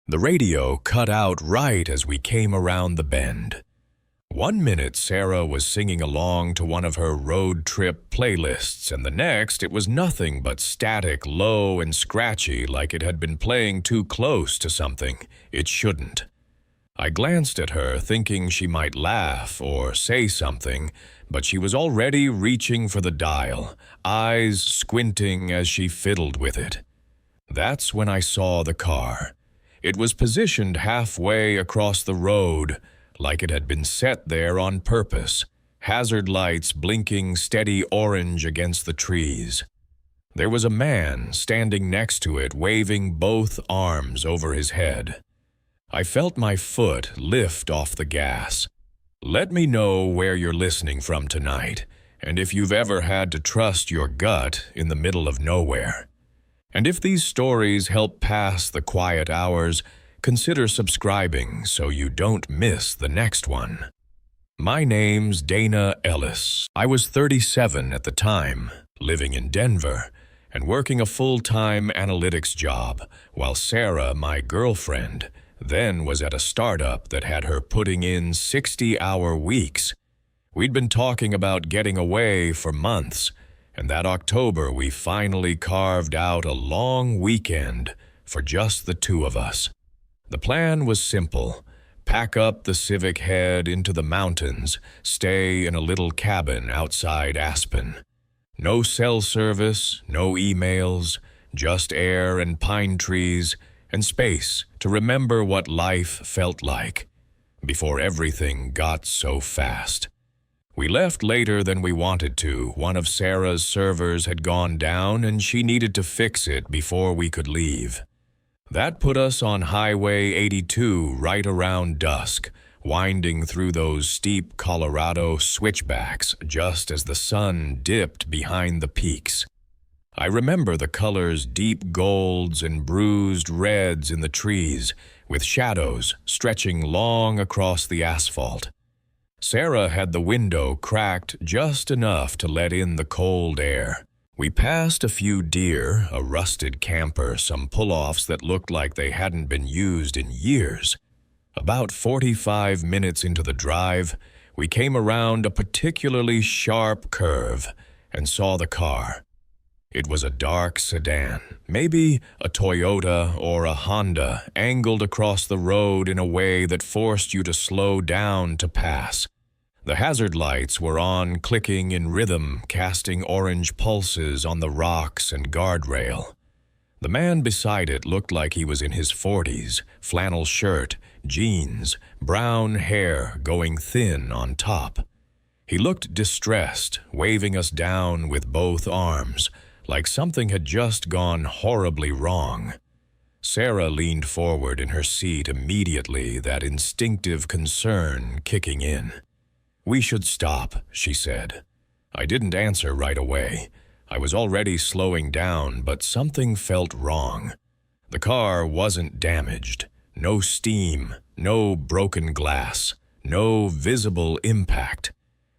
The radio cut out right as we came around the bend. One minute Sarah was singing along to one of her road trip playlists, and the next it was nothing but static, low and scratchy, like it had been playing too close to something it shouldn't. I glanced at her, thinking she might laugh or say something, but she was already reaching for the dial, eyes squinting as she fiddled with it. That's when I saw the car. It was positioned halfway across the road, like it had been set there on purpose, hazard lights blinking steady orange against the trees. There was a man standing next to it, waving both arms over his head. I felt my foot lift off the gas. Let me know where you're listening from tonight, and if you've ever had to trust your gut in the middle of nowhere. And if these stories help pass the quiet hours, consider subscribing so you don't miss the next one. My name's Dana Ellis. I was 37 at the time, living in Denver, and working a full-time analytics job, while Sarah, my girlfriend, then was at a startup that had her putting in 60-hour weeks. We'd been talking about getting away for months, and that October we finally carved out a long weekend for just the two of us. The plan was simple: pack up the Civic, head into the mountains, stay in a little cabin outside Aspen. No cell service, no emails, just air and pine trees, and space to remember what life felt like before everything got so fast. We left later than we wanted to. One of Sarah's servers had gone down and she needed to fix it before we could leave. That put us on Highway 82 right around dusk, winding through those steep Colorado switchbacks just as the sun dipped behind the peaks. I remember the colors: deep golds and bruised reds in the trees, with shadows stretching long across the asphalt. Sarah had the window cracked just enough to let in the cold air. We passed a few deer, a rusted camper, some pull-offs that looked like they hadn't been used in years. About 45 minutes into the drive, we came around a particularly sharp curve and saw the car. It was a dark sedan, maybe a Toyota or a Honda, angled across the road in a way that forced you to slow down to pass. The hazard lights were on, clicking in rhythm, casting orange pulses on the rocks and guardrail. The man beside it looked like he was in his 40s, flannel shirt, jeans, brown hair going thin on top. He looked distressed, waving us down with both arms, like something had just gone horribly wrong. Sarah leaned forward in her seat immediately, that instinctive concern kicking in. "We should stop," she said. I didn't answer right away. I was already slowing down, but something felt wrong. The car wasn't damaged. No steam, no broken glass, no visible impact.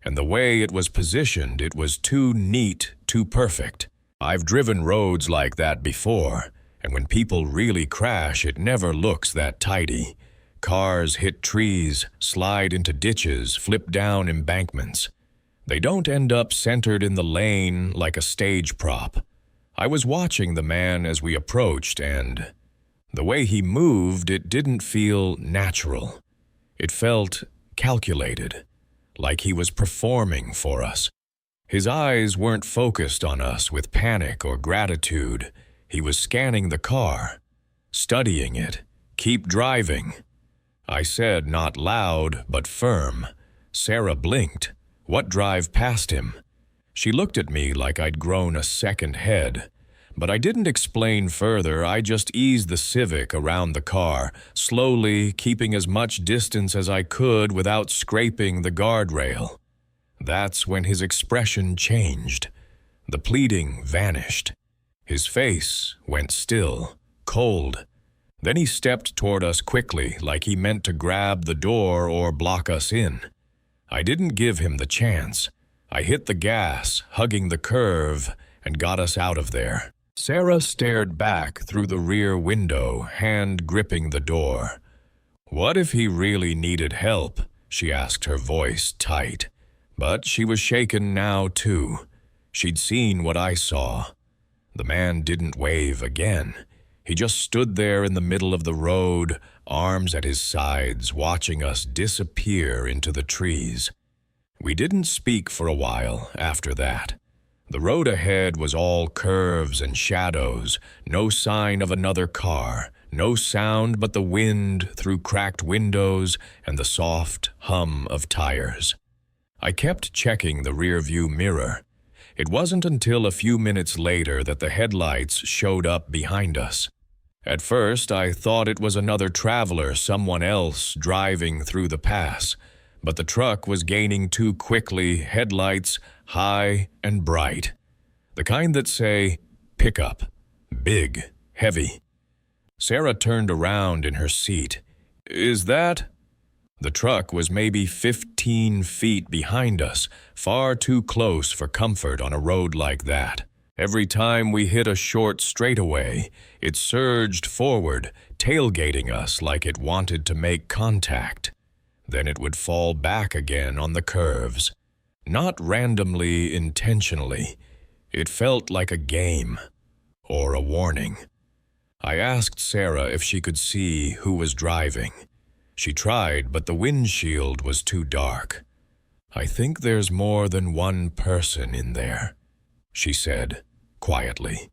And the way it was positioned, it was too neat, too perfect. I've driven roads like that before, and when people really crash, it never looks that tidy. Cars hit trees, slide into ditches, flip down embankments. They don't end up centered in the lane like a stage prop. I was watching the man as we approached, and the way he moved, it didn't feel natural. It felt calculated, like he was performing for us. His eyes weren't focused on us with panic or gratitude. He was scanning the car, studying it. "Keep driving," I said, not loud, but firm. Sarah blinked. What drive past him? She looked at me like I'd grown a second head. But I didn't explain further. I just eased the Civic around the car, slowly, keeping as much distance as I could without scraping the guardrail. That's when his expression changed. The pleading vanished. His face went still, cold. Then he stepped toward us quickly, like he meant to grab the door or block us in. I didn't give him the chance. I hit the gas, hugging the curve, and got us out of there. Sarah stared back through the rear window, hand gripping the door. "What if he really needed help?" she asked, her voice tight. But she was shaken now, too. She'd seen what I saw. The man didn't wave again. He just stood there in the middle of the road, arms at his sides, watching us disappear into the trees. We didn't speak for a while after that. The road ahead was all curves and shadows, no sign of another car, no sound but the wind through cracked windows and the soft hum of tires. I kept checking the rearview mirror. It wasn't until a few minutes later that the headlights showed up behind us. At first, I thought it was another traveler, someone else, driving through the pass. But the truck was gaining too quickly, headlights high and bright. The kind that say, "Pickup," big, heavy. Sarah turned around in her seat. "Is that?" The truck was maybe 15 feet behind us, far too close for comfort on a road like that. Every time we hit a short straightaway, it surged forward, tailgating us like it wanted to make contact. Then it would fall back again on the curves. Not randomly, intentionally. It felt like a game, or a warning. I asked Sarah if she could see who was driving. She tried, but the windshield was too dark. "I think there's more than one person in there," she said, quietly.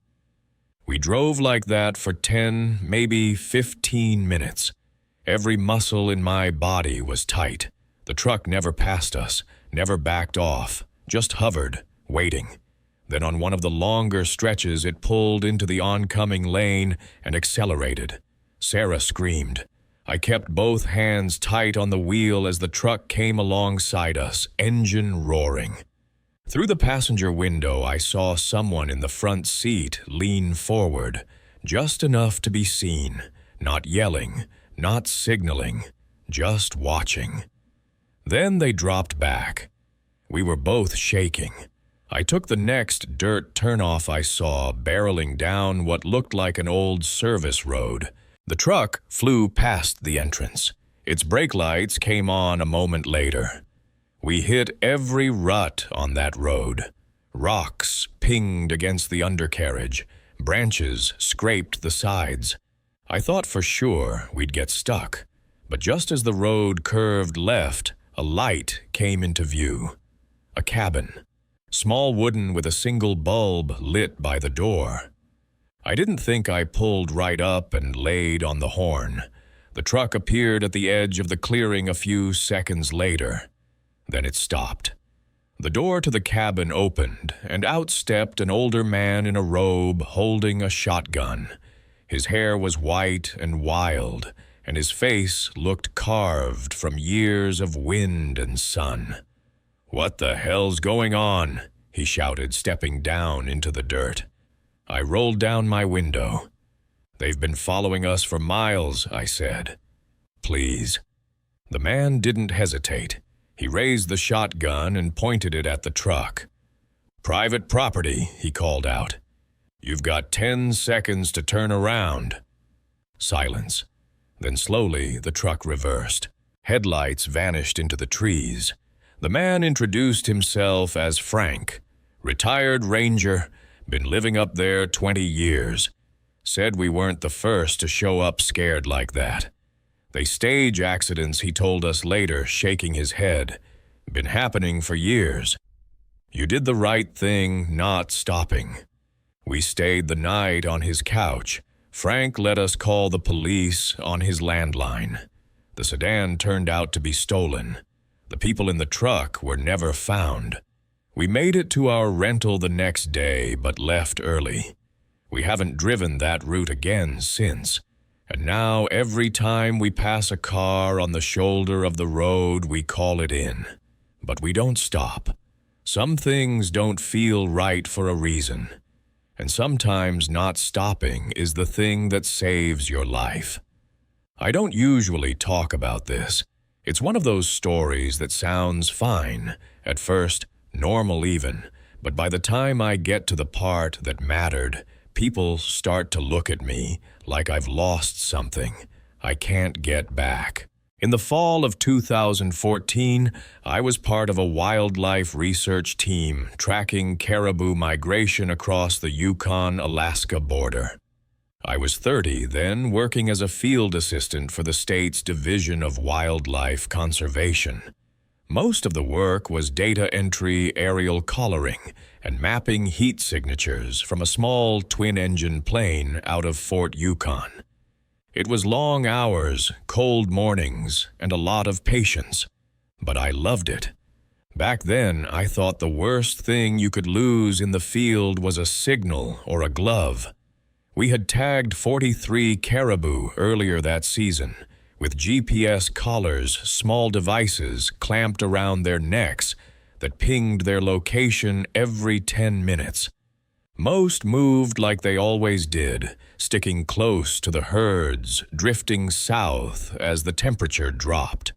We drove like that for 10, maybe 15 minutes. Every muscle in my body was tight. The truck never passed us, never backed off, just hovered, waiting. Then on one of the longer stretches, it pulled into the oncoming lane and accelerated. Sarah screamed. I kept both hands tight on the wheel as the truck came alongside us, engine roaring. Through the passenger window, I saw someone in the front seat lean forward, just enough to be seen, not yelling, not signaling, just watching. Then they dropped back. We were both shaking. I took the next dirt turnoff I saw, barreling down what looked like an old service road. The truck flew past the entrance. Its brake lights came on a moment later. We hit every rut on that road. Rocks pinged against the undercarriage. Branches scraped the sides. I thought for sure we'd get stuck. But just as the road curved left, a light came into view. A cabin. Small wooden with a single bulb lit by the door. I didn't think I pulled right up and laid on the horn. The truck appeared at the edge of the clearing a few seconds later. Then it stopped. The door to the cabin opened, and out stepped an older man in a robe holding a shotgun. His hair was white and wild, and his face looked carved from years of wind and sun. "What the hell's going on?" he shouted, stepping down into the dirt. I rolled down my window. "They've been following us for miles," I said. "Please." The man didn't hesitate. He raised the shotgun and pointed it at the truck. "Private property," he called out. "You've got 10 seconds to turn around." Silence. Then slowly the truck reversed. Headlights vanished into the trees. The man introduced himself as Frank, retired ranger, been living up there 20 years. Said we weren't the first to show up scared like that. They stage accidents, he told us later, shaking his head. Been happening for years. You did the right thing not stopping. We stayed the night on his couch. Frank let us call the police on his landline. The sedan turned out to be stolen. The people in the truck were never found. We made it to our rental the next day, but left early. We haven't driven that route again since. And now every time we pass a car on the shoulder of the road, we call it in. But we don't stop. Some things don't feel right for a reason. And sometimes not stopping is the thing that saves your life. I don't usually talk about this. It's one of those stories that sounds fine, at first, normal even, but by the time I get to the part that mattered, People start to look at me like I've lost something I can't get back. In the fall of 2014, I was part of a wildlife research team tracking caribou migration across the Yukon-Alaska border. I was 30 then, working as a field assistant for the state's Division of Wildlife Conservation. Most of the work was data entry, aerial collaring, and mapping heat signatures from a small twin-engine plane out of Fort Yukon. It was long hours, cold mornings, and a lot of patience, but I loved it. Back then, I thought the worst thing you could lose in the field was a signal or a glove. We had tagged 43 caribou earlier that season, with GPS collars, small devices clamped around their necks that pinged their location every 10 minutes. Most moved like they always did, sticking close to the herds, drifting south as the temperature dropped.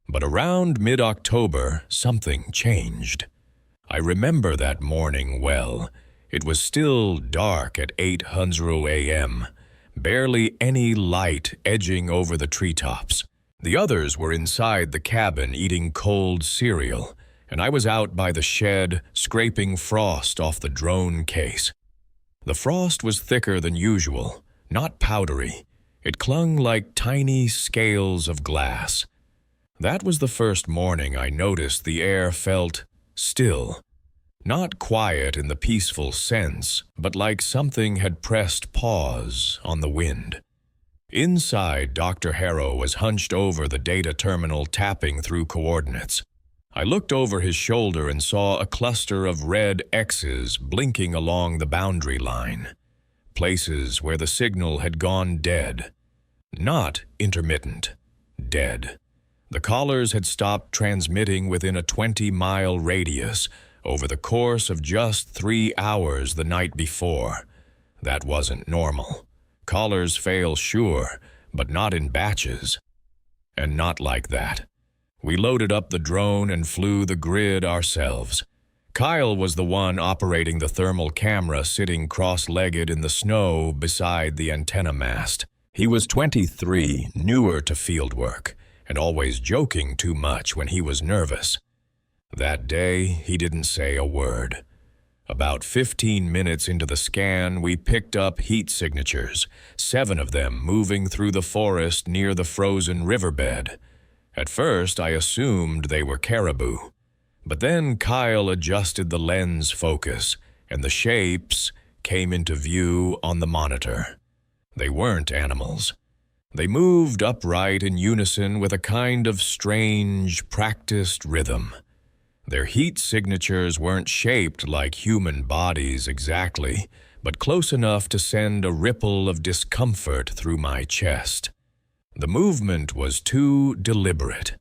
But around mid-October, something changed. I remember that morning well. It was still dark at 8:00 a.m., barely any light edging over the treetops. The others were inside the cabin eating cold cereal, and I was out by the shed scraping frost off the drone case. The frost was thicker than usual, not powdery. It clung like tiny scales of glass. That was the first morning I noticed the air felt still. Not quiet in the peaceful sense, but like something had pressed pause on the wind. Inside, Dr. Harrow was hunched over the data terminal tapping through coordinates. I looked over his shoulder and saw a cluster of red X's blinking along the boundary line. Places where the signal had gone dead. Not intermittent. Dead. The collars had stopped transmitting within a 20-mile radius over the course of just 3 hours the night before. That wasn't normal. Collars fail, sure, but not in batches. And not like that. We loaded up the drone and flew the grid ourselves. Kyle was the one operating the thermal camera, sitting cross-legged in the snow beside the antenna mast. He was 23, newer to fieldwork, and always joking too much when he was nervous. That day, he didn't say a word. About 15 minutes into the scan, we picked up heat signatures, 7 of them moving through the forest near the frozen riverbed. At first, I assumed they were caribou. But then Kyle adjusted the lens focus, and the shapes came into view on the monitor. They weren't animals. They moved upright in unison with a kind of strange, practiced rhythm. Their heat signatures weren't shaped like human bodies exactly, but close enough to send a ripple of discomfort through my chest. The movement was too deliberate.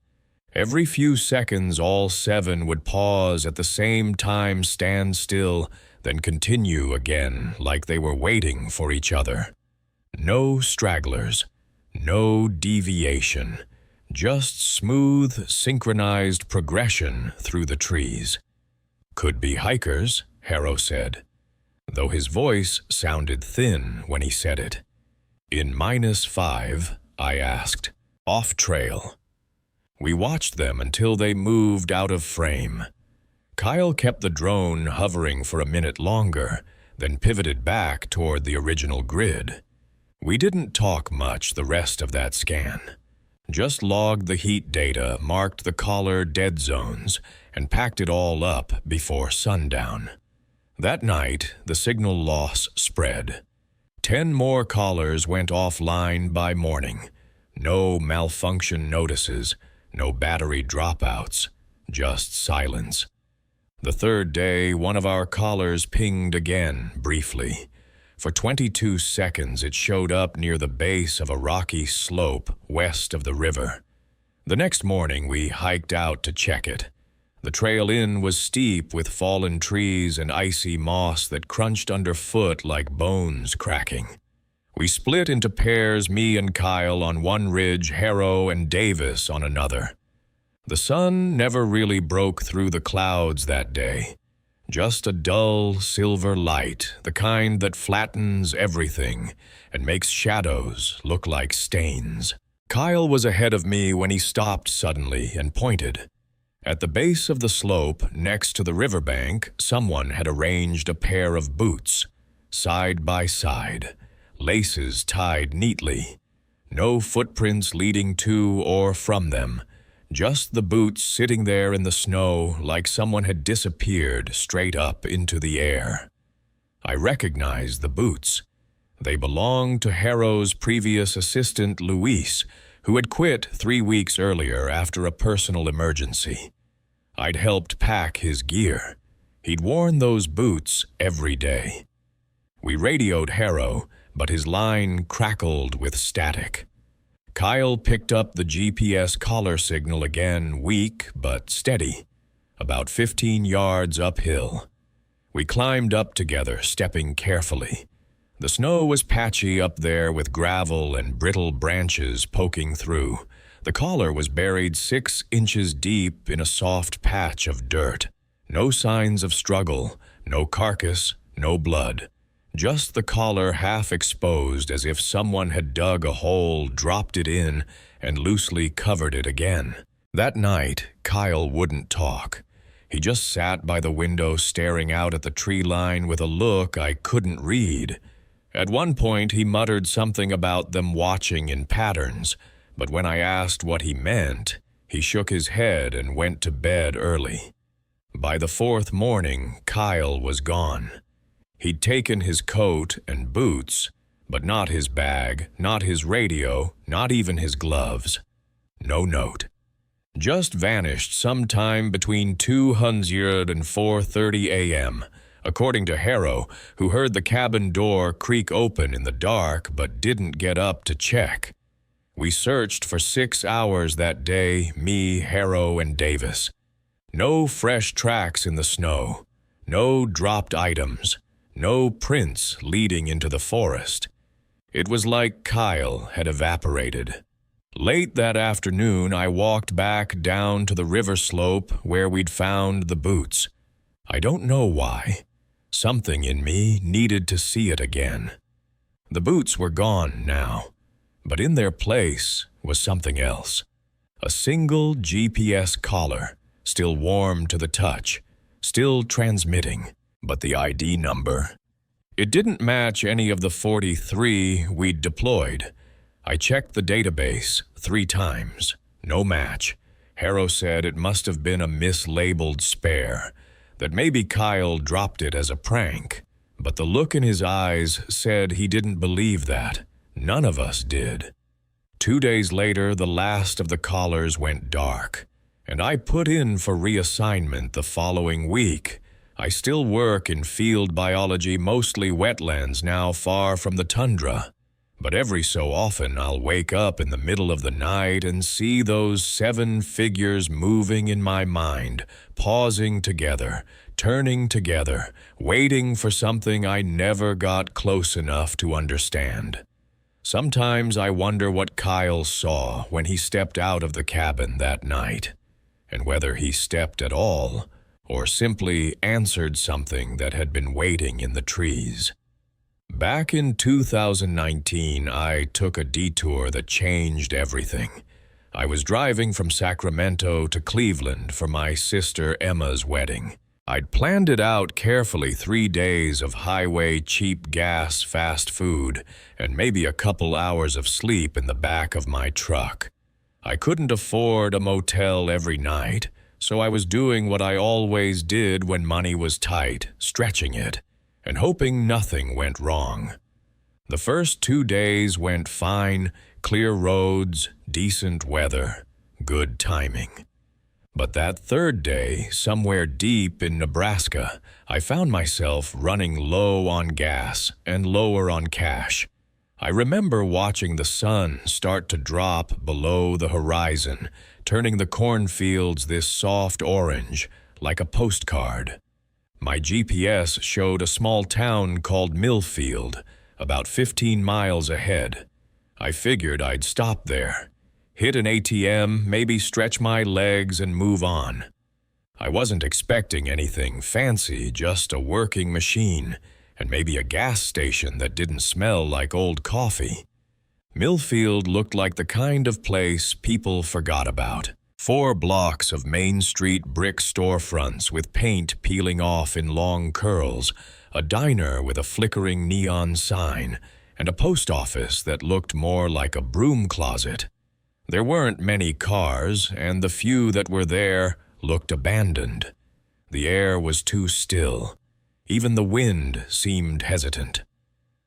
Every few seconds, all 7 would pause at the same time, stand still, then continue again like they were waiting for each other. No stragglers, no deviation, just smooth, synchronized progression through the trees. Could be hikers, Harrow said, though his voice sounded thin when he said it. In -5, I asked, off trail. We watched them until they moved out of frame. Kyle kept the drone hovering for a minute longer, then pivoted back toward the original grid. We didn't talk much the rest of that scan. Just logged the heat data, marked the collar dead zones, and packed it all up before sundown. That night, the signal loss spread. 10 more collars went offline by morning. No malfunction notices, no battery dropouts, just silence. The third day, one of our collars pinged again, briefly. For 22 seconds, it showed up near the base of a rocky slope west of the river. The next morning, we hiked out to check it. The trail in was steep with fallen trees and icy moss that crunched underfoot like bones cracking. We split into pairs, me and Kyle on one ridge, Harrow and Davis on another. The sun never really broke through the clouds that day. Just a dull silver light, the kind that flattens everything and makes shadows look like stains. Kyle was ahead of me when he stopped suddenly and pointed. At the base of the slope, next to the riverbank, someone had arranged a pair of boots, side by side, laces tied neatly. No footprints leading to or from them, just the boots sitting there in the snow like someone had disappeared straight up into the air. I recognized the boots. They belonged to Harrow's previous assistant, Luis, who had quit 3 weeks earlier after a personal emergency. I'd helped pack his gear. He'd worn those boots every day. We radioed Harrow, but his line crackled with static. Kyle picked up the GPS collar signal again, weak but steady, about 15 yards uphill. We climbed up together, stepping carefully. The snow was patchy up there with gravel and brittle branches poking through. The collar was buried 6 inches deep in a soft patch of dirt. No signs of struggle, no carcass, no blood. Just the collar half exposed as if someone had dug a hole, dropped it in, and loosely covered it again. That night, Kyle wouldn't talk. He just sat by the window staring out at the tree line with a look I couldn't read. At one point, he muttered something about them watching in patterns, but when I asked what he meant, he shook his head and went to bed early. By the 4th morning, Kyle was gone. He'd taken his coat and boots, but not his bag, not his radio, not even his gloves. No note. Just vanished sometime between 2:00 and 4:30 a.m., according to Harrow, who heard the cabin door creak open in the dark but didn't get up to check. We searched for 6 hours that day, me, Harrow, and Davis. No fresh tracks in the snow, no dropped items. No prints leading into the forest. It was like Kyle had evaporated. Late that afternoon, I walked back down to the river slope where we'd found the boots. I don't know why. Something in me needed to see it again. The boots were gone now, but in their place was something else. A single GPS collar, still warm to the touch, still transmitting. But the ID number, it didn't match any of the 43 we'd deployed. I checked the database 3 times. No match. Harrow said it must have been a mislabeled spare, that maybe Kyle dropped it as a prank. But the look in his eyes said he didn't believe that. None of us did. 2 days later, the last of the collars went dark, and I put in for reassignment the following week. I still work in field biology, mostly wetlands now far from the tundra. But every so often I'll wake up in the middle of the night and see those 7 figures moving in my mind, pausing together, turning together, waiting for something I never got close enough to understand. Sometimes I wonder what Kyle saw when he stepped out of the cabin that night, and whether he stepped at all, or simply answered something that had been waiting in the trees. Back in 2019, I took a detour that changed everything. I was driving from Sacramento to Cleveland for my sister Emma's wedding. I'd planned it out carefully, 3 days of highway cheap gas fast food and maybe a couple hours of sleep in the back of my truck. I couldn't afford a motel every night, so I was doing what I always did when money was tight, stretching it, and hoping nothing went wrong. The first 2 days went fine, clear roads, decent weather, good timing. But that 3rd day, somewhere deep in Nebraska, I found myself running low on gas and lower on cash. I remember watching the sun start to drop below the horizon, turning the cornfields this soft orange, like a postcard. My GPS showed a small town called Millfield, about 15 miles ahead. I figured I'd stop there, hit an ATM, maybe stretch my legs and move on. I wasn't expecting anything fancy, just a working machine, and maybe a gas station that didn't smell like old coffee. Millfield looked like the kind of place people forgot about. 4 blocks of Main Street brick storefronts with paint peeling off in long curls, a diner with a flickering neon sign, and a post office that looked more like a broom closet. There weren't many cars, and the few that were there looked abandoned. The air was too still. Even the wind seemed hesitant.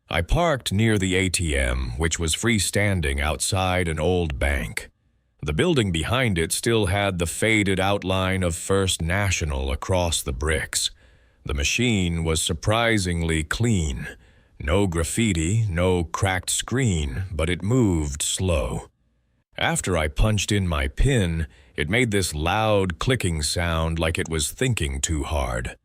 I parked near the ATM, which was freestanding outside an old bank. The building behind it still had the faded outline of First National across the bricks. The machine was surprisingly clean. No graffiti, no cracked screen, but it moved slow. After I punched in my PIN, it made this loud clicking sound like it was thinking too hard.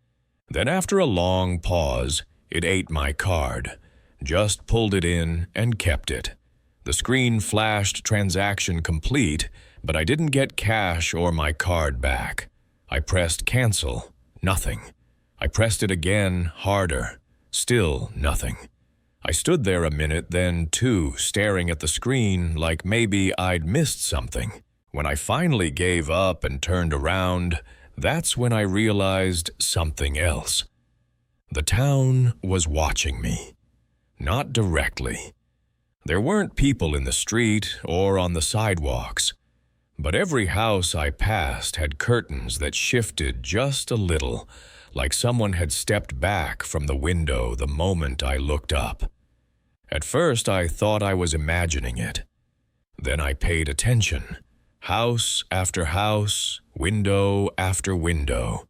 Then after a long pause, it ate my card. Just pulled it in and kept it. The screen flashed transaction complete, but I didn't get cash or my card back. I pressed cancel. Nothing. I pressed it again, harder. Still nothing. I stood there a minute, then 2, staring at the screen like maybe I'd missed something. When I finally gave up and turned around, that's when I realized something else. The town was watching me. Not directly. There weren't people in the street or on the sidewalks, but every house I passed had curtains that shifted just a little, like someone had stepped back from the window the moment I looked up. At first I thought I was imagining it. Then I paid attention. House after house, window after window.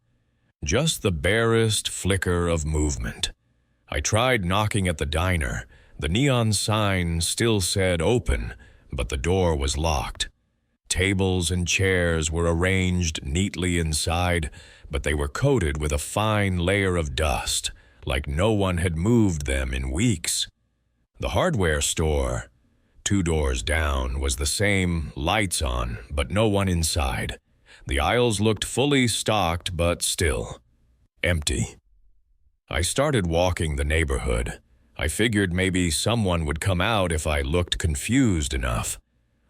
Just the barest flicker of movement. I tried knocking at the diner. The neon sign still said open, but the door was locked. Tables and chairs were arranged neatly inside, but they were coated with a fine layer of dust, like no one had moved them in weeks. The hardware store, 2 doors down, was the same, lights on, but no one inside. The aisles looked fully stocked, but still empty. I started walking the neighborhood. I figured maybe someone would come out if I looked confused enough.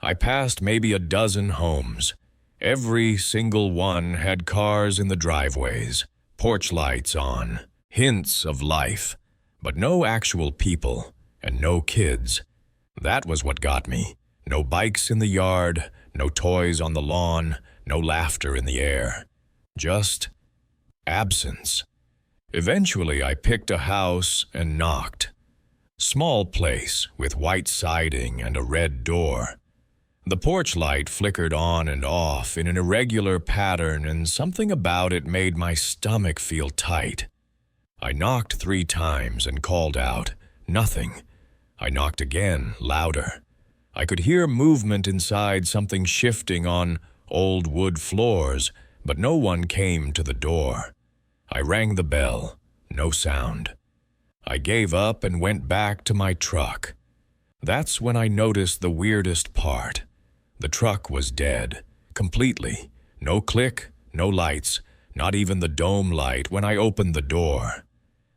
I passed maybe a dozen homes. Every single one had cars in the driveways, porch lights on, hints of life, but no actual people and no kids. That was what got me. No bikes in the yard, no toys on the lawn, no laughter in the air. Just absence. Eventually, I picked a house and knocked. Small place with white siding and a red door. The porch light flickered on and off in an irregular pattern, and something about it made my stomach feel tight. I knocked 3 times and called out. Nothing. I knocked again, louder. I could hear movement inside, something shifting on old wood floors, but no one came to the door. I rang the bell. No sound. I gave up and went back to my truck. That's when I noticed the weirdest part. The truck was dead, completely. No click, no lights, not even the dome light when I opened the door.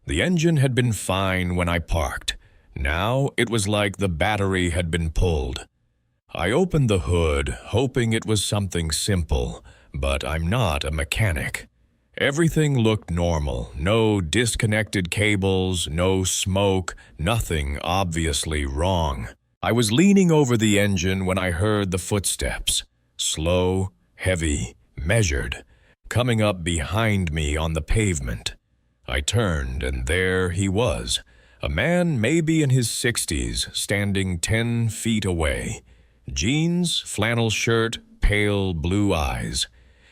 The engine had been fine when I parked. Now it was like the battery had been pulled. I opened the hood, hoping it was something simple, but I'm not a mechanic. Everything looked normal. No disconnected cables, no smoke, nothing obviously wrong. I was leaning over the engine when I heard the footsteps. Slow, heavy, measured, coming up behind me on the pavement. I turned, and there he was, a man maybe in his 60s, standing 10 feet away. Jeans, flannel shirt, pale blue eyes.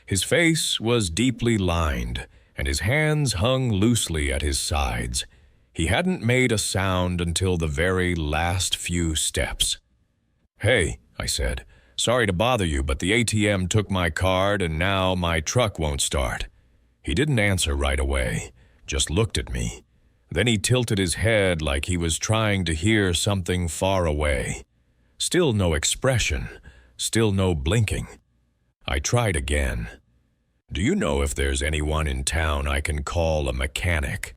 His face was deeply lined, and his hands hung loosely at his sides. He hadn't made a sound until the very last few steps. "Hey," I said, "sorry to bother you, but the ATM took my card and now my truck won't start." He didn't answer right away, just looked at me. Then he tilted his head like he was trying to hear something far away. Still no expression, still no blinking. I tried again. "Do you know if there's anyone in town I can call a mechanic?"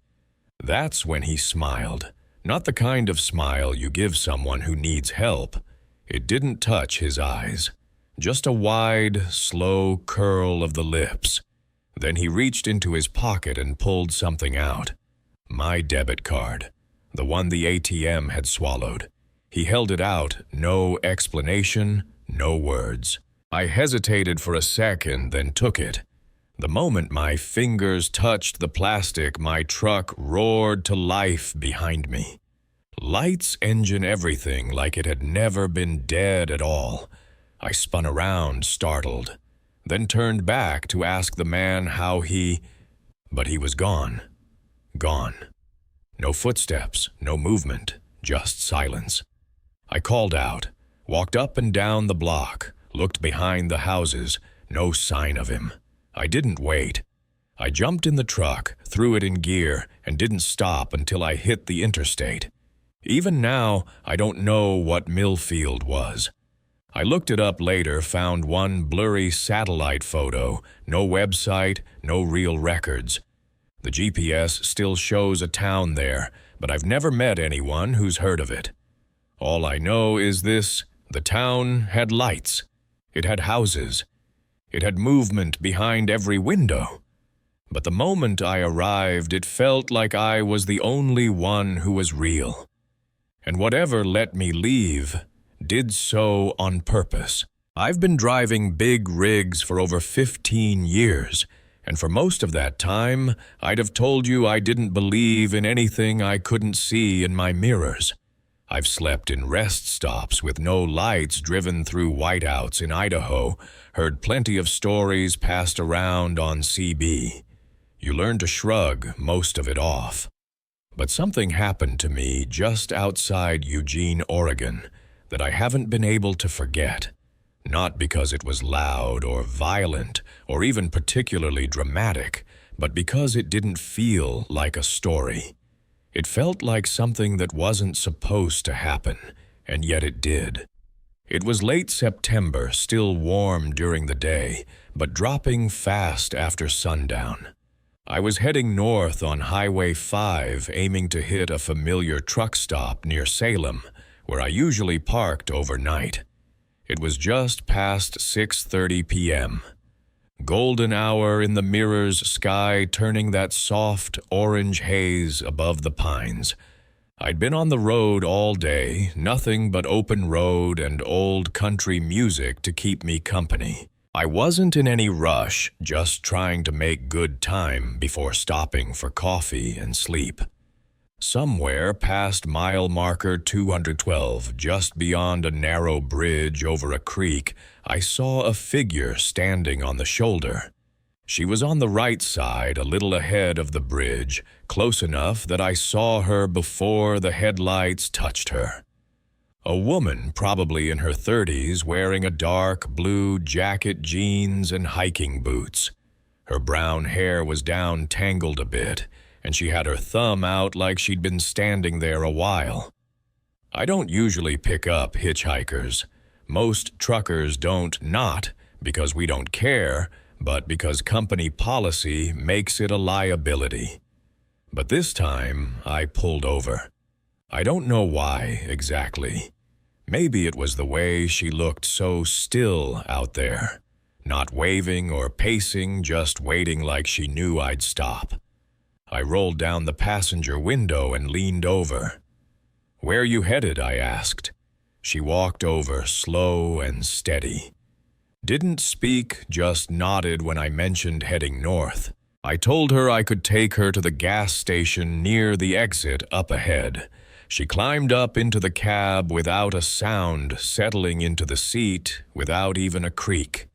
That's when he smiled. Not the kind of smile you give someone who needs help. It didn't touch his eyes. Just a wide, slow curl of the lips. Then he reached into his pocket and pulled something out. My debit card. The one the ATM had swallowed. He held it out, no explanation, no words. I hesitated for a second, then took it. The moment my fingers touched the plastic, my truck roared to life behind me. Lights, engine, everything like it had never been dead at all. I spun around, startled, then turned back to ask the man how he... But he was gone. Gone. No footsteps, no movement, just silence. I called out, walked up and down the block, looked behind the houses, no sign of him. I didn't wait. I jumped in the truck, threw it in gear, and didn't stop until I hit the interstate. Even now, I don't know what Millfield was. I looked it up later, found one blurry satellite photo, no website, no real records. The GPS still shows a town there, but I've never met anyone who's heard of it. All I know is this: the town had lights. It had houses. It had movement behind every window. But the moment I arrived, it felt like I was the only one who was real. And whatever let me leave did so on purpose. I've been driving big rigs for over 15 years, and for most of that time, I'd have told you I didn't believe in anything I couldn't see in my mirrors. I've slept in rest stops with no lights, driven through whiteouts in Idaho, heard plenty of stories passed around on CB. You learn to shrug most of it off. But something happened to me just outside Eugene, Oregon, that I haven't been able to forget. Not because it was loud or violent or even particularly dramatic, but because it didn't feel like a story. It felt like something that wasn't supposed to happen, and yet it did. It was late September, still warm during the day, but dropping fast after sundown. I was heading north on Highway 5, aiming to hit a familiar truck stop near Salem, where I usually parked overnight. It was just past 6:30 p.m. Golden hour in the mirror's sky, turning that soft orange haze above the pines. I'd been on the road all day, nothing but open road and old country music to keep me company. I wasn't in any rush, just trying to make good time before stopping for coffee and sleep. Somewhere past mile marker 212, just beyond a narrow bridge over a creek, I saw a figure standing on the shoulder. She was on the right side, a little ahead of the bridge, close enough that I saw her before the headlights touched her. A woman, probably in her 30s, wearing a dark blue jacket, jeans, and hiking boots. Her brown hair was down, tangled a bit, and she had her thumb out like she'd been standing there a while. I don't usually pick up hitchhikers. Most truckers don't, not because we don't care, but because company policy makes it a liability. But this time, I pulled over. I don't know why exactly. Maybe it was the way she looked so still out there, not waving or pacing, just waiting like she knew I'd stop. I rolled down the passenger window and leaned over. "Where you headed?" I asked. She walked over, slow and steady. Didn't speak, just nodded when I mentioned heading north. I told her I could take her to the gas station near the exit up ahead. She climbed up into the cab without a sound, settling into the seat without even a creak.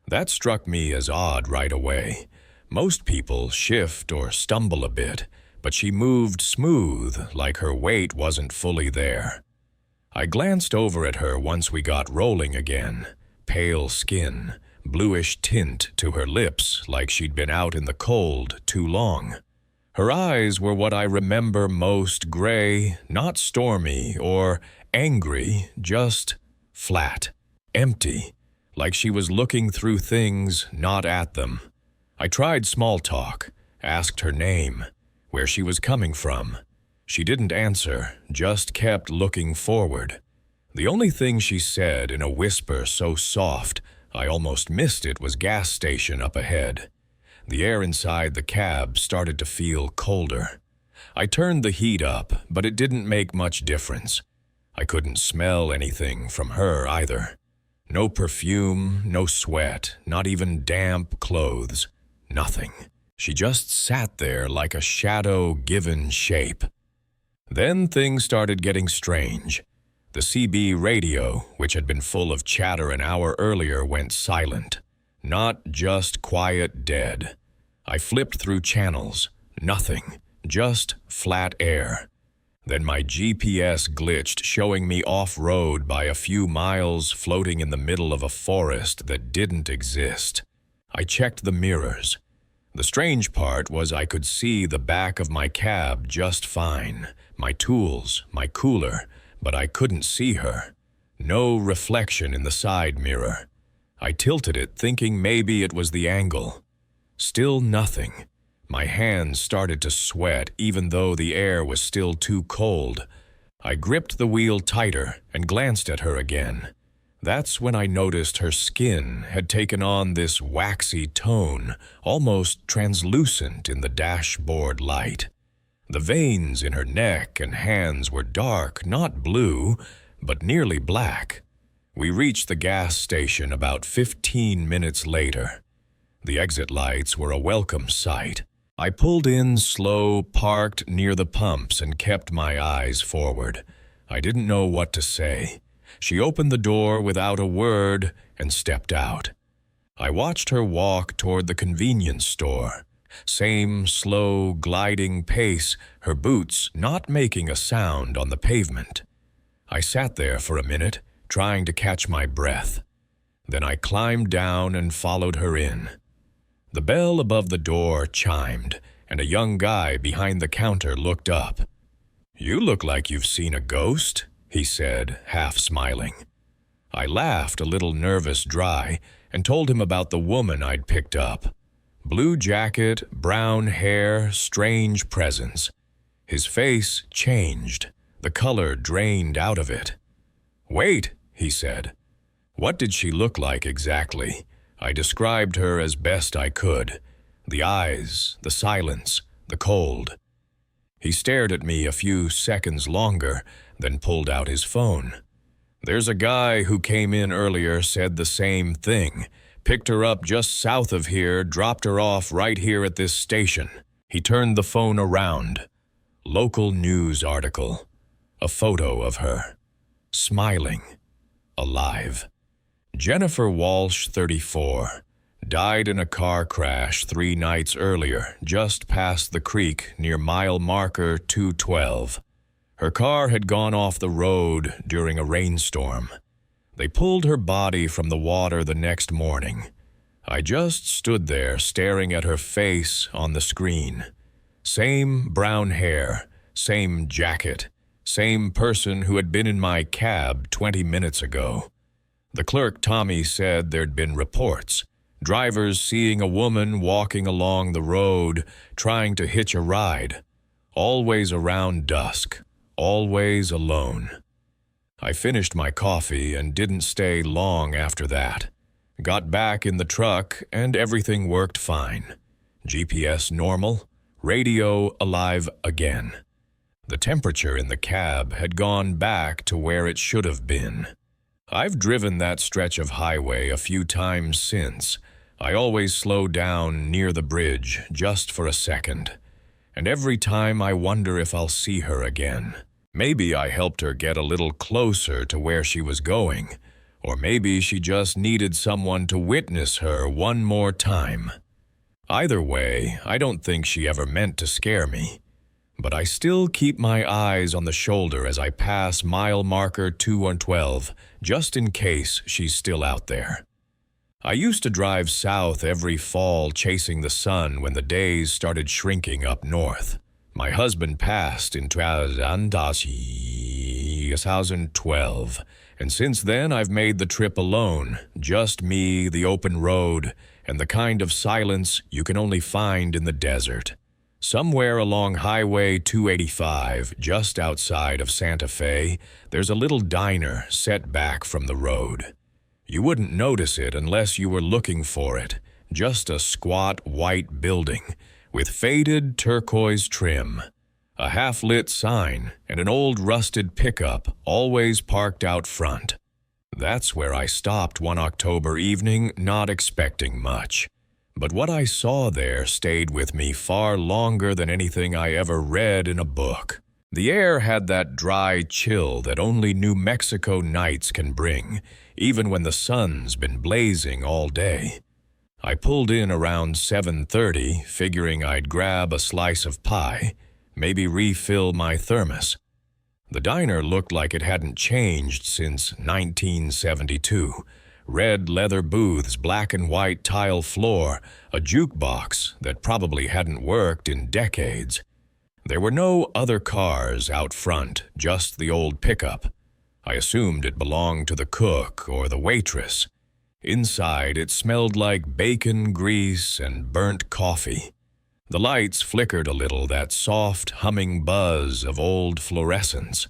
That struck me as odd right away. Most people shift or stumble a bit, but she moved smooth, like her weight wasn't fully there. I glanced over at her once we got rolling again. Pale skin, bluish tint to her lips, like she'd been out in the cold too long. Her eyes were what I remember most, gray, not stormy or angry, just flat, empty, like she was looking through things, not at them. I tried small talk, asked her name, where she was coming from. She didn't answer, just kept looking forward. The only thing she said in a whisper so soft I almost missed it was gas station up ahead. The air inside the cab started to feel colder. I turned the heat up, but it didn't make much difference. I couldn't smell anything from her either. No perfume, no sweat, not even damp clothes. Nothing. She just sat there like a shadow given shape. Then things started getting strange. The CB radio, which had been full of chatter an hour earlier, went silent. Not just quiet dead. I flipped through channels. Nothing. Just flat air. Then my GPS glitched, showing me off-road by a few miles, floating in the middle of a forest that didn't exist. I checked the mirrors. The strange part was I could see the back of my cab just fine, my tools, my cooler, but I couldn't see her. No reflection in the side mirror. I tilted it, thinking maybe it was the angle. Still nothing. My hands started to sweat even though the air was still too cold. I gripped the wheel tighter and glanced at her again. That's when I noticed her skin had taken on this waxy tone, almost translucent in the dashboard light. The veins in her neck and hands were dark, not blue, but nearly black. We reached the gas station about 15 minutes later. The exit lights were a welcome sight. I pulled in slow, parked near the pumps, and kept my eyes forward. I didn't know what to say. She opened the door without a word and stepped out. I watched her walk toward the convenience store. Same slow, gliding pace, her boots not making a sound on the pavement. I sat there for a minute, trying to catch my breath. Then I climbed down and followed her in. The bell above the door chimed, and a young guy behind the counter looked up. "You look like you've seen a ghost," he said, half smiling. I laughed, a little nervous dry, and told him about the woman I'd picked up. Blue jacket, brown hair, strange presence. His face changed. The color drained out of it. "Wait," he said. "What did she look like exactly?" I described her as best I could. The eyes, the silence, the cold. He stared at me a few seconds longer, then pulled out his phone. "There's a guy who came in earlier, said the same thing. Picked her up just south of here, dropped her off right here at this station." He turned the phone around. Local news article. A photo of her. Smiling. Alive. Jennifer Walsh, 34, died in a car crash 3 nights earlier, just past the creek near mile marker 212. Her car had gone off the road during a rainstorm. They pulled her body from the water the next morning. I just stood there staring at her face on the screen. Same brown hair, same jacket, same person who had been in my cab 20 minutes ago. The clerk, Tommy, said there'd been reports. Drivers seeing a woman walking along the road, trying to hitch a ride. Always around dusk. Always alone. I finished my coffee and didn't stay long after that. Got back in the truck and everything worked fine. GPS normal. Radio alive again. The temperature in the cab had gone back to where it should have been. I've driven that stretch of highway a few times since. I always slow down near the bridge just for a second. And every time I wonder if I'll see her again. Maybe I helped her get a little closer to where she was going. Or maybe she just needed someone to witness her one more time. Either way, I don't think she ever meant to scare me. But I still keep my eyes on the shoulder as I pass mile marker 212, just in case she's still out there. I used to drive south every fall chasing the sun when the days started shrinking up north. My husband passed in 2012, and since then I've made the trip alone, just me, the open road, and the kind of silence you can only find in the desert. Somewhere along Highway 285, just outside of Santa Fe, there's a little diner set back from the road. You wouldn't notice it unless you were looking for it, just a squat white building with faded turquoise trim, a half-lit sign, and an old rusted pickup always parked out front. That's where I stopped one October evening, not expecting much. But what I saw there stayed with me far longer than anything I ever read in a book. The air had that dry chill that only New Mexico nights can bring, even when the sun's been blazing all day. I pulled in around 7:30, figuring I'd grab a slice of pie, maybe refill my thermos. The diner looked like it hadn't changed since 1972. Red leather booths, black and white tile floor, a jukebox that probably hadn't worked in decades. There were no other cars out front, just the old pickup. I assumed it belonged to the cook or the waitress. Inside, it smelled like bacon grease and burnt coffee. The lights flickered a little, that soft, humming buzz of old fluorescence.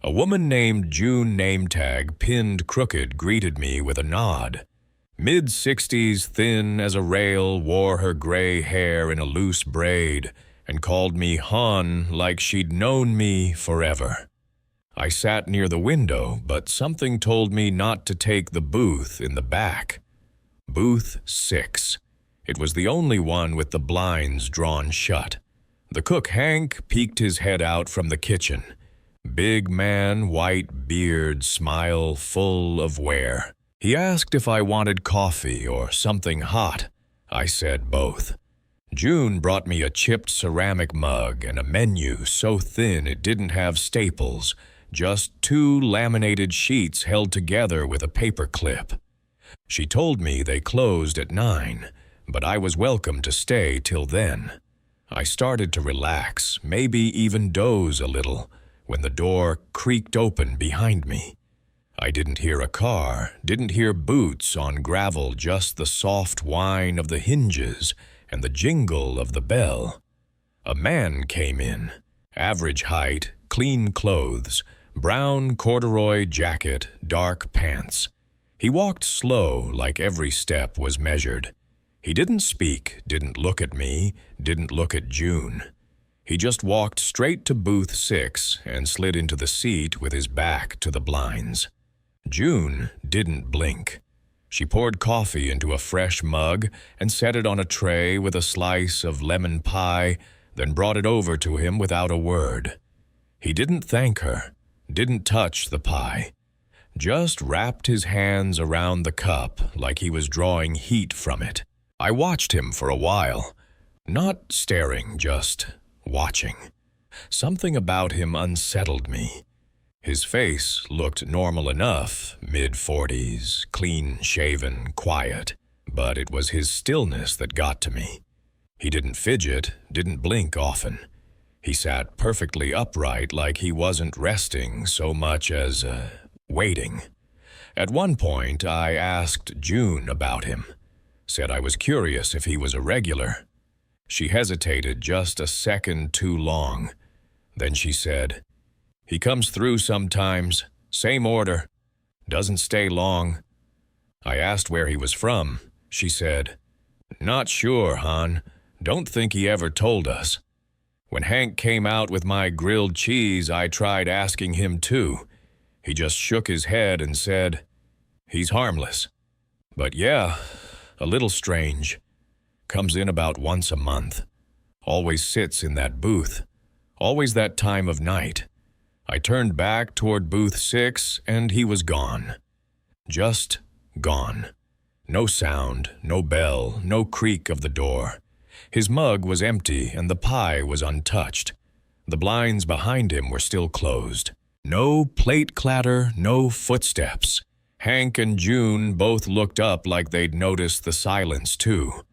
A woman named June nametag, pinned crooked, greeted me with a nod. Mid-60s, thin as a rail, wore her gray hair in a loose braid and called me hon like she'd known me forever. I sat near the window, but something told me not to take the booth in the back. Booth 6. It was the only one with the blinds drawn shut. The cook Hank peeked his head out from the kitchen. Big man, white beard, smile full of wear. He asked if I wanted coffee or something hot. I said both. June brought me a chipped ceramic mug and a menu so thin it didn't have staples, just 2 laminated sheets held together with a paper clip. She told me they closed at 9, but I was welcome to stay till then. I started to relax, maybe even doze a little, when the door creaked open behind me. I didn't hear a car, didn't hear boots on gravel, just the soft whine of the hinges and the jingle of the bell. A man came in, average height, clean clothes, brown corduroy jacket, dark pants. He walked slow, like every step was measured. He didn't speak, didn't look at me, didn't look at June. He just walked straight to booth 6 and slid into the seat with his back to the blinds. June didn't blink. She poured coffee into a fresh mug and set it on a tray with a slice of lemon pie, then brought it over to him without a word. He didn't thank her, didn't touch the pie, just wrapped his hands around the cup like he was drawing heat from it. I watched him for a while, not staring, just watching. Something about him unsettled me. His face looked normal enough, mid-40s, clean-shaven, quiet, but it was his stillness that got to me. He didn't fidget, didn't blink often. He sat perfectly upright like he wasn't resting so much as waiting. At one point, I asked June about him, said I was curious if he was a regular. She hesitated just a second too long. Then she said, "He comes through sometimes, same order, doesn't stay long." I asked where he was from. She said, "Not sure, hon. Don't think he ever told us. When Hank came out with my grilled cheese, I tried asking him too. He just shook his head and said, 'He's harmless.' But yeah, a little strange. Comes in about once a month. Always sits in that booth. Always that time of night." I turned back toward booth 6 and he was gone. Just gone. No sound, no bell, no creak of the door. His mug was empty and the pie was untouched. The blinds behind him were still closed. No plate clatter, no footsteps. Hank and June both looked up like they'd noticed the silence too.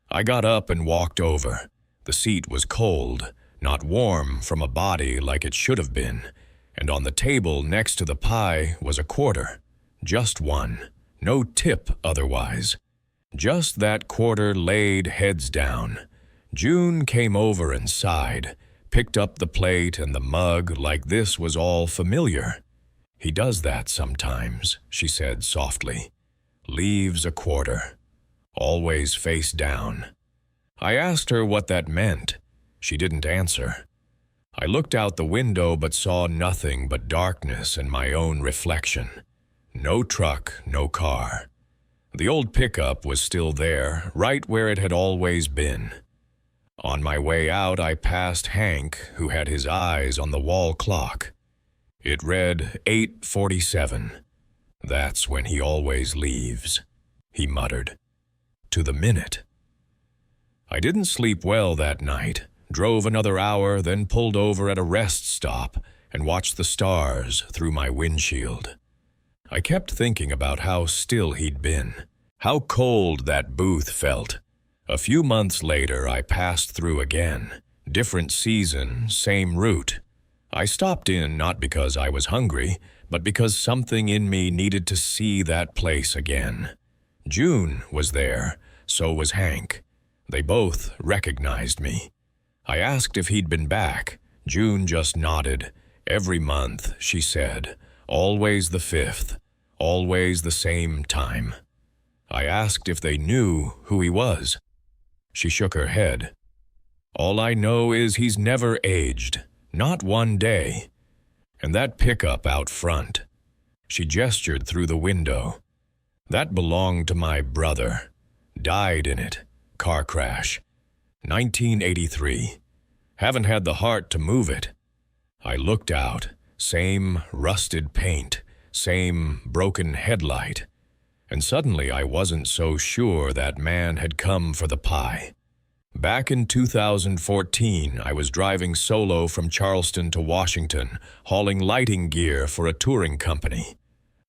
I got up and walked over. The seat was cold, not warm from a body like it should have been, and on the table next to the pie was a quarter. Just one. No tip otherwise. Just that quarter laid heads down. June came over and sighed, picked up the plate and the mug like this was all familiar. "He does that sometimes," she said softly. "Leaves a quarter. Always face down." I asked her what that meant. She didn't answer. I looked out the window but saw nothing but darkness and my own reflection. No truck, no car. The old pickup was still there, right where it had always been. On my way out, I passed Hank, who had his eyes on the wall clock. It read 8:47. "That's when he always leaves," he muttered. "To the minute." I didn't sleep well that night, drove another hour, then pulled over at a rest stop and watched the stars through my windshield. I kept thinking about how still he'd been, how cold that booth felt. A few months later, I passed through again. Different season, same route. I stopped in not because I was hungry, but because something in me needed to see that place again. June was there, so was Hank. They both recognized me. I asked if he'd been back. June just nodded. "Every month," she said. "Always the 5th. Always the same time." I asked if they knew who he was. She shook her head. "All I know is he's never aged, not one day. And that pickup out front," she gestured through the window, "that belonged to my brother. Died in it. Car crash. 1983. Haven't had the heart to move it." I looked out. Same rusted paint, same broken headlight. And suddenly I wasn't so sure that man had come for the pie. Back in 2014, I was driving solo from Charleston to Washington, hauling lighting gear for a touring company.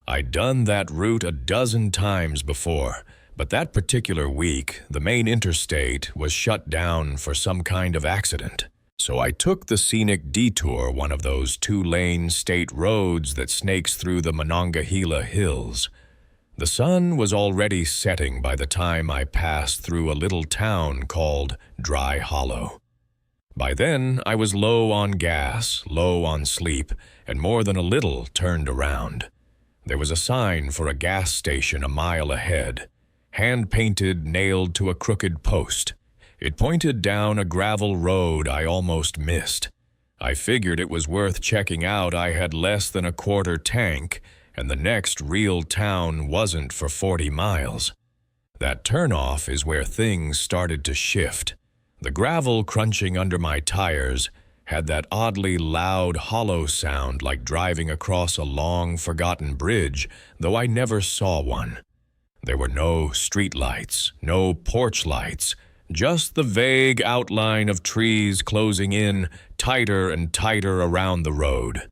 I'd done that route a dozen times before, but that particular week, the main interstate was shut down for some kind of accident. So I took the scenic detour, one of those 2-lane state roads that snakes through the Monongahela Hills. The sun was already setting by the time I passed through a little town called Dry Hollow. By then, I was low on gas, low on sleep, and more than a little turned around. There was a sign for a gas station a mile ahead, hand-painted, nailed to a crooked post. It pointed down a gravel road I almost missed. I figured it was worth checking out. I had less than a quarter tank, and the next real town wasn't for 40 miles. That turnoff is where things started to shift. The gravel crunching under my tires had that oddly loud, hollow sound like driving across a long, forgotten bridge, though I never saw one. There were no streetlights, no porch lights, just the vague outline of trees closing in tighter and tighter around the road.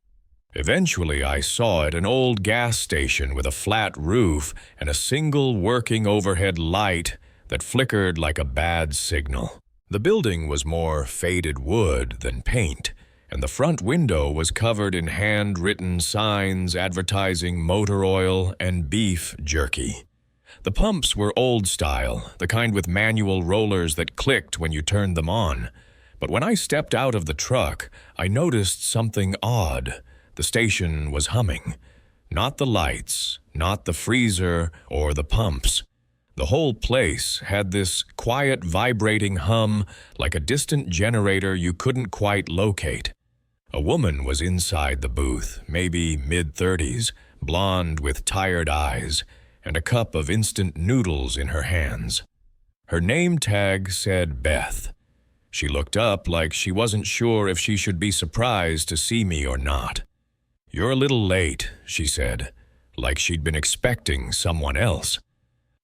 Eventually, I saw it, an old gas station with a flat roof and a single working overhead light that flickered like a bad signal. The building was more faded wood than paint, and the front window was covered in hand-written signs advertising motor oil and beef jerky. The pumps were old style, the kind with manual rollers that clicked when you turned them on. But when I stepped out of the truck, I noticed something odd. The station was humming. Not the lights, not the freezer or the pumps. The whole place had this quiet, vibrating hum like a distant generator you couldn't quite locate. A woman was inside the booth, maybe mid-30s, blonde with tired eyes, and a cup of instant noodles in her hands. Her name tag said Beth. She looked up like she wasn't sure if she should be surprised to see me or not. "You're a little late," she said, like she'd been expecting someone else.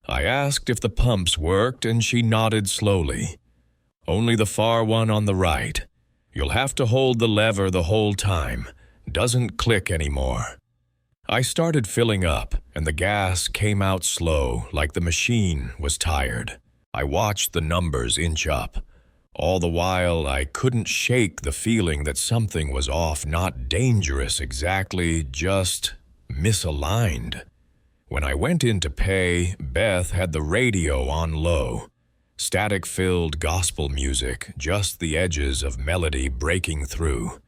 I asked if the pumps worked, and she nodded slowly. "Only the far one on the right. You'll have to hold the lever the whole time. Doesn't click anymore." I started filling up, and the gas came out slow, like the machine was tired. I watched the numbers inch up. All the while, I couldn't shake the feeling that something was off, not dangerous exactly, just misaligned. When I went in to pay, Beth had the radio on low. Static-filled gospel music, just the edges of melody breaking through.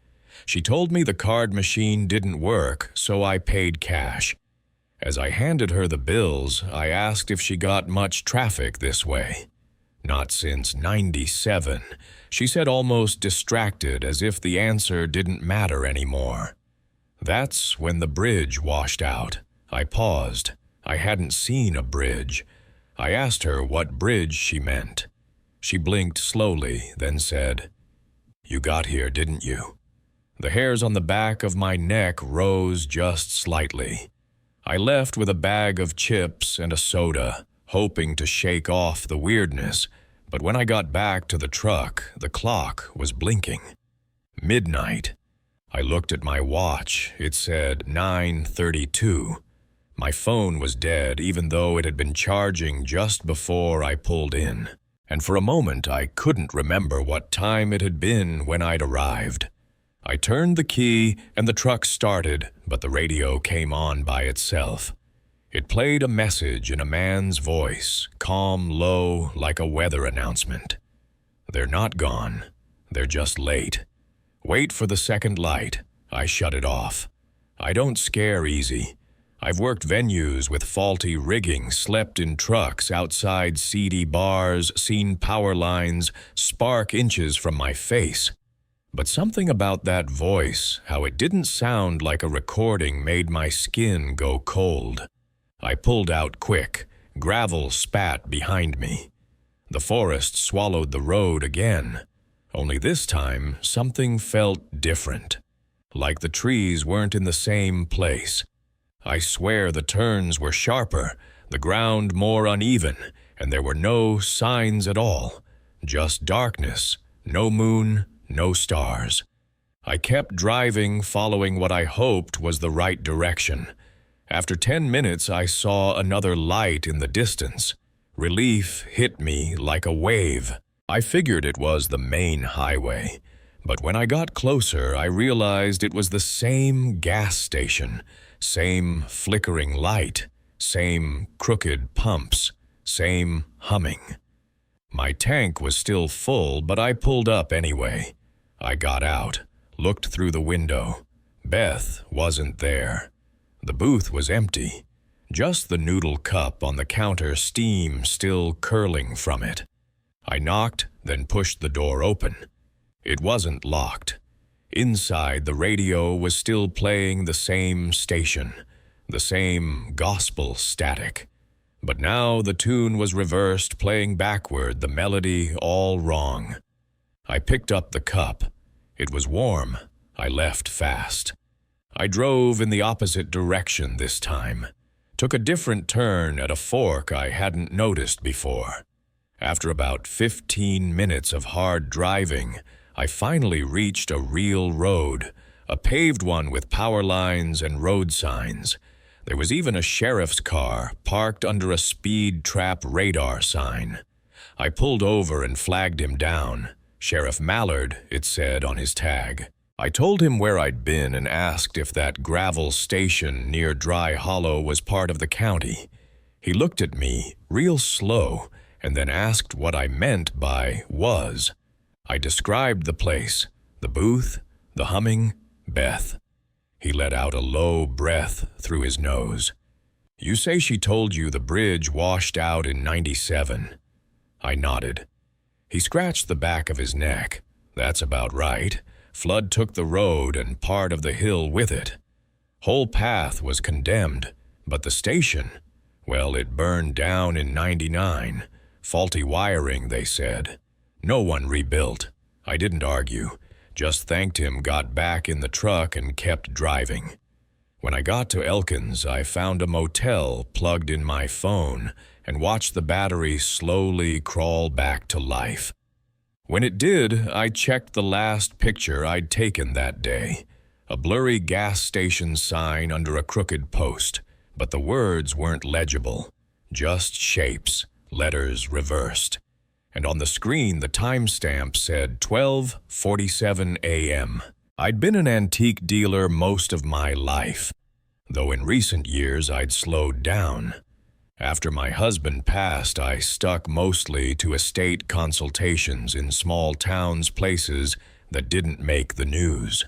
She told me the card machine didn't work, so I paid cash. As I handed her the bills, I asked if she got much traffic this way. Not since '97, she said, almost distracted, as if the answer didn't matter anymore. That's when the bridge washed out. I paused. I hadn't seen a bridge. I asked her what bridge she meant. She blinked slowly, then said, "You got here, didn't you?" The hairs on the back of my neck rose just slightly. I left with a bag of chips and a soda, hoping to shake off the weirdness, but when I got back to the truck, the clock was blinking. Midnight. I looked at my watch. It said 9:32. My phone was dead, even though it had been charging just before I pulled in. And for a moment, I couldn't remember what time it had been when I'd arrived. I turned the key, and the truck started, but the radio came on by itself. It played a message in a man's voice, calm, low, like a weather announcement. "They're not gone. They're just late. Wait for the second light." I shut it off. I don't scare easy. I've worked venues with faulty rigging, slept in trucks outside seedy bars, seen power lines spark inches from my face. But something about that voice, how it didn't sound like a recording, made my skin go cold. I pulled out quick. Gravel spat behind me. The forest swallowed the road again. Only this time, something felt different. Like the trees weren't in the same place. I swear the turns were sharper, the ground more uneven, and there were no signs at all. Just darkness, no moon, no stars. I kept driving, following what I hoped was the right direction. After 10 minutes, I saw another light in the distance. Relief hit me like a wave. I figured it was the main highway, but when I got closer, I realized it was the same gas station, same flickering light, same crooked pumps, same humming. My tank was still full, but I pulled up anyway. I got out, looked through the window. Beth wasn't there. The booth was empty. Just the noodle cup on the counter, steam still curling from it. I knocked, then pushed the door open. It wasn't locked. Inside, the radio was still playing the same station, the same gospel static. But now the tune was reversed, playing backward, the melody all wrong. I picked up the cup. It was warm. I left fast. I drove in the opposite direction this time. Took a different turn at a fork I hadn't noticed before. After about 15 minutes of hard driving, I finally reached a real road, a paved one with power lines and road signs. There was even a sheriff's car parked under a speed trap radar sign. I pulled over and flagged him down. Sheriff Mallard, it said on his tag. I told him where I'd been and asked if that gravel station near Dry Hollow was part of the county. He looked at me, real slow, and then asked what I meant by was. I described the place, the booth, the humming, Beth. He let out a low breath through his nose. "You say she told you the bridge washed out in '97. I nodded. He scratched the back of his neck. "That's about right. Flood took the road and part of the hill with it. Whole path was condemned, but the station, well, it burned down in '99. Faulty wiring, they said. No one rebuilt. I didn't argue. Just thanked him, got back in the truck, and kept driving. When I got to Elkins, I found a motel, plugged in my phone, and watched the battery slowly crawl back to life. When it did, I checked the last picture I'd taken that day. A blurry gas station sign under a crooked post, but the words weren't legible. Just shapes, letters reversed. And on the screen, the timestamp said 12:47 a.m. I'd been an antique dealer most of my life. though in recent years I'd slowed down. After my husband passed, I stuck mostly to estate consultations in small towns, places that didn't make the news.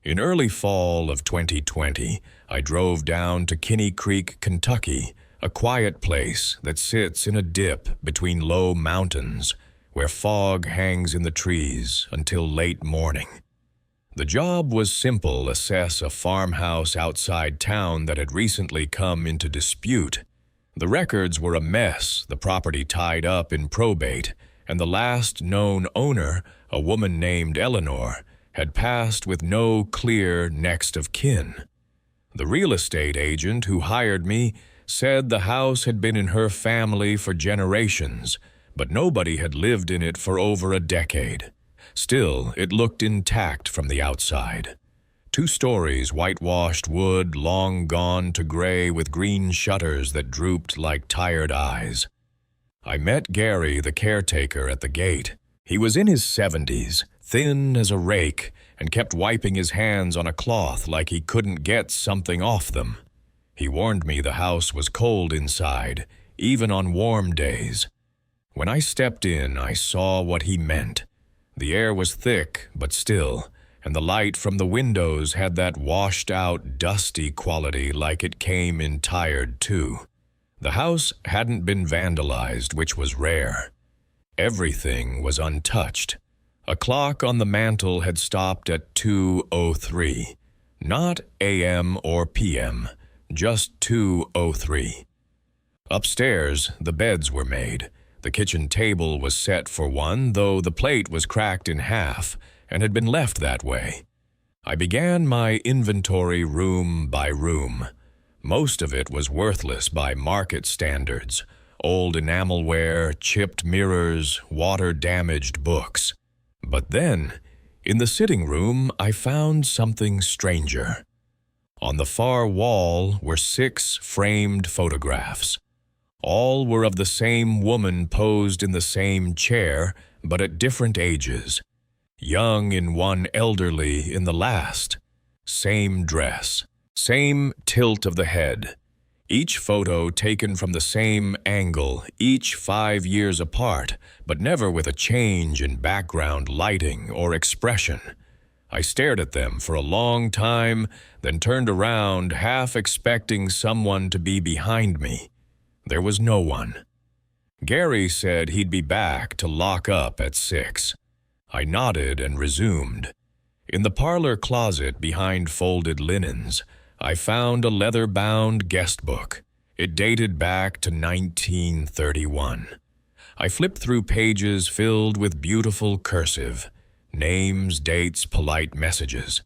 In early fall of 2020, I drove down to Kinney Creek, Kentucky, a quiet place that sits in a dip between low mountains where fog hangs in the trees until late morning. The job was simple: assess a farmhouse outside town that had recently come into dispute. The records were a mess, the property tied up in probate, and the last known owner, a woman named Eleanor, had passed with no clear next of kin. The real estate agent who hired me said the house had been in her family for generations, but nobody had lived in it for over a decade. Still, it looked intact from the outside. 2 stories, whitewashed wood, long gone to gray with green shutters that drooped like tired eyes. I met Gary, the caretaker, at the gate. He was in his 70s, thin as a rake, and kept wiping his hands on a cloth like he couldn't get something off them. He warned me the house was cold inside, even on warm days. When I stepped in, I saw what he meant. The air was thick, but still, and the light from the windows had that washed-out, dusty quality like it came in tired too. The house hadn't been vandalized, which was rare. Everything was untouched. A clock on the mantel had stopped at 2:03. Not AM or PM, just 2:03. Upstairs, the beds were made. The kitchen table was set for one, though the plate was cracked in half and had been left that way. I began my inventory room by room. Most of it was worthless by market standards: old enamelware, chipped mirrors, water-damaged books. But then, in the sitting room, I found something stranger. On the far wall were 6 framed photographs. All were of the same woman posed in the same chair, but at different ages. Young in one, elderly in the last. Same dress, same tilt of the head. Each photo taken from the same angle, each 5 years apart, but never with a change in background lighting or expression. I stared at them for a long time, then turned around, half expecting someone to be behind me. There was no one. Gary said he'd be back to lock up at 6. I nodded and resumed. In the parlor closet behind folded linens, I found a leather-bound guest book. It dated back to 1931. I flipped through pages filled with beautiful cursive, names, dates, polite messages.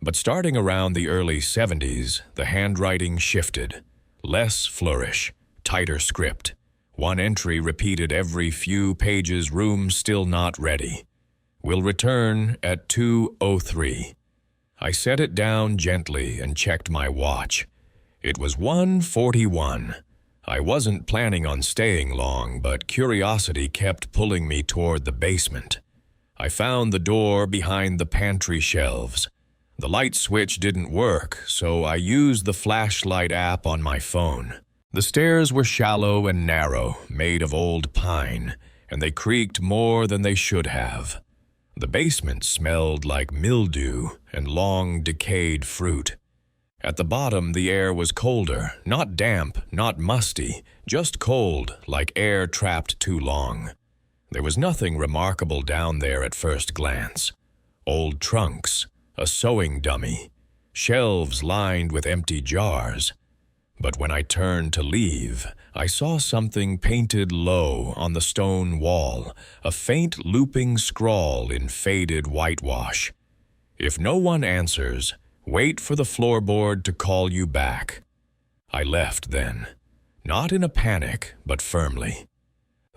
But starting around the early 70s, the handwriting shifted. Less flourish, tighter script. One entry repeated every few pages: room still not ready. Will return at 2:03. I set it down gently and checked my watch. It was 1:41. I wasn't planning on staying long, but curiosity kept pulling me toward the basement. I found the door behind the pantry shelves. The light switch didn't work, so I used the flashlight app on my phone. The stairs were shallow and narrow, made of old pine, and they creaked more than they should have. The basement smelled like mildew and long decayed fruit. At the bottom, the air was colder, not damp, not musty, just cold, like air trapped too long. There was nothing remarkable down there at first glance. Old trunks, a sewing dummy, shelves lined with empty jars. But when I turned to leave, I saw something painted low on the stone wall, a faint looping scrawl in faded whitewash. If no one answers, wait for the floorboard to call you back. I left then, not in a panic, but firmly.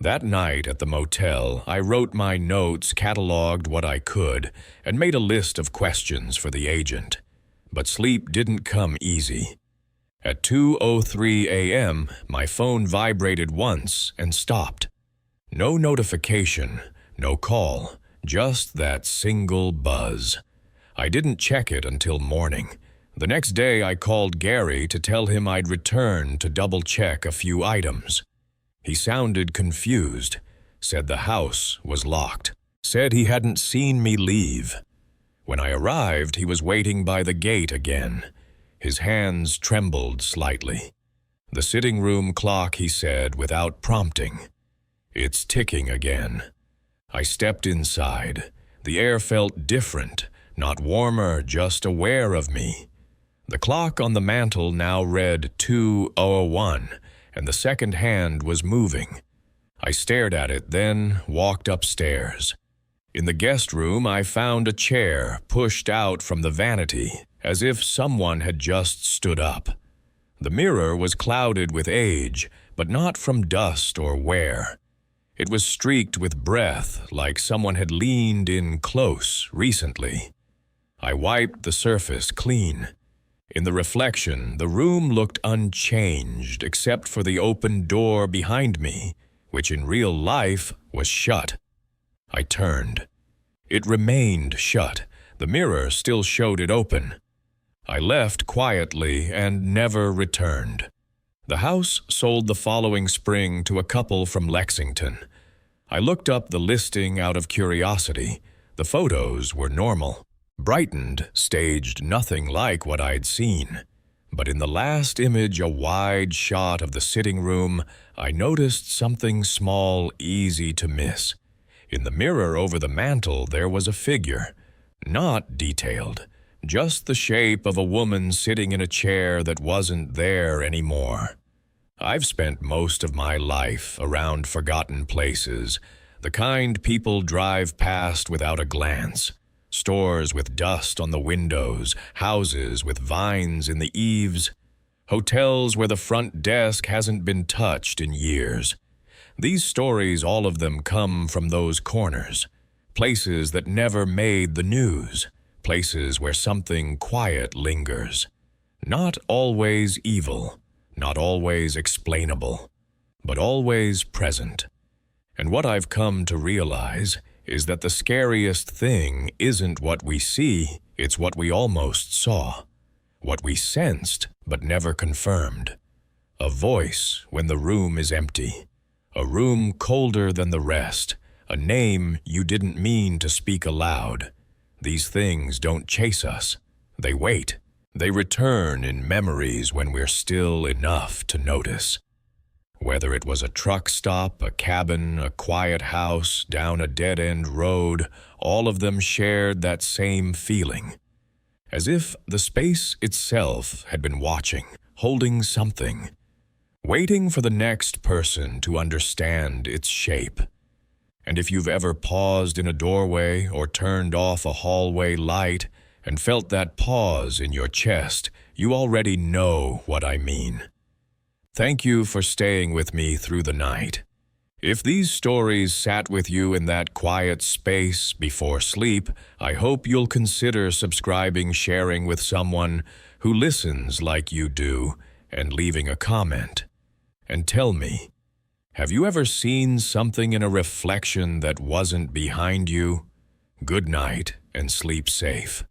That night at the motel, I wrote my notes, cataloged what I could, and made a list of questions for the agent. But sleep didn't come easy. At 2:03 a.m., my phone vibrated once and stopped. No notification, no call, just that single buzz. I didn't check it until morning. The next day I called Gary to tell him I'd return to double-check a few items. He sounded confused, said the house was locked, said he hadn't seen me leave. When I arrived, he was waiting by the gate again. His hands trembled slightly. The sitting room clock, he said, without prompting. It's ticking again. I stepped inside. The air felt different, not warmer, just aware of me. The clock on the mantel now read 2:01, and the second hand was moving. I stared at it, then walked upstairs. In the guest room, I found a chair pushed out from the vanity, as if someone had just stood up. The mirror was clouded with age, but not from dust or wear. It was streaked with breath, like someone had leaned in close recently. I wiped the surface clean. In the reflection, the room looked unchanged except for the open door behind me, which in real life was shut. I turned. It remained shut. The mirror still showed it open. I left quietly and never returned. The house sold the following spring to a couple from Lexington. I looked up the listing out of curiosity. The photos were normal. Brightened staged nothing like what I'd seen. But in the last image, a wide shot of the sitting room, I noticed something small, easy to miss. In the mirror over the mantel, there was a figure. Not detailed, just the shape of a woman sitting in a chair that wasn't there anymore. I've spent most of my life around forgotten places, the kind people drive past without a glance. Stores with dust on the windows, houses with vines in the eaves, hotels where the front desk hasn't been touched in years. These stories, all of them, come from those corners, places that never made the news, places where something quiet lingers. Not always evil, not always explainable, but always present. And what I've come to realize is that the scariest thing isn't what we see, it's what we almost saw, what we sensed but never confirmed. A voice when the room is empty, a room colder than the rest, a name you didn't mean to speak aloud. These things don't chase us, they wait. They return in memories when we're still enough to notice. Whether it was a truck stop, a cabin, a quiet house, down a dead-end road, all of them shared that same feeling. As if the space itself had been watching, holding something, waiting for the next person to understand its shape. And if you've ever paused in a doorway or turned off a hallway light and felt that pause in your chest, you already know what I mean. Thank you for staying with me through the night. If these stories sat with you in that quiet space before sleep, I hope you'll consider subscribing, sharing with someone who listens like you do, and leaving a comment. And tell me, have you ever seen something in a reflection that wasn't behind you? Good night and sleep safe.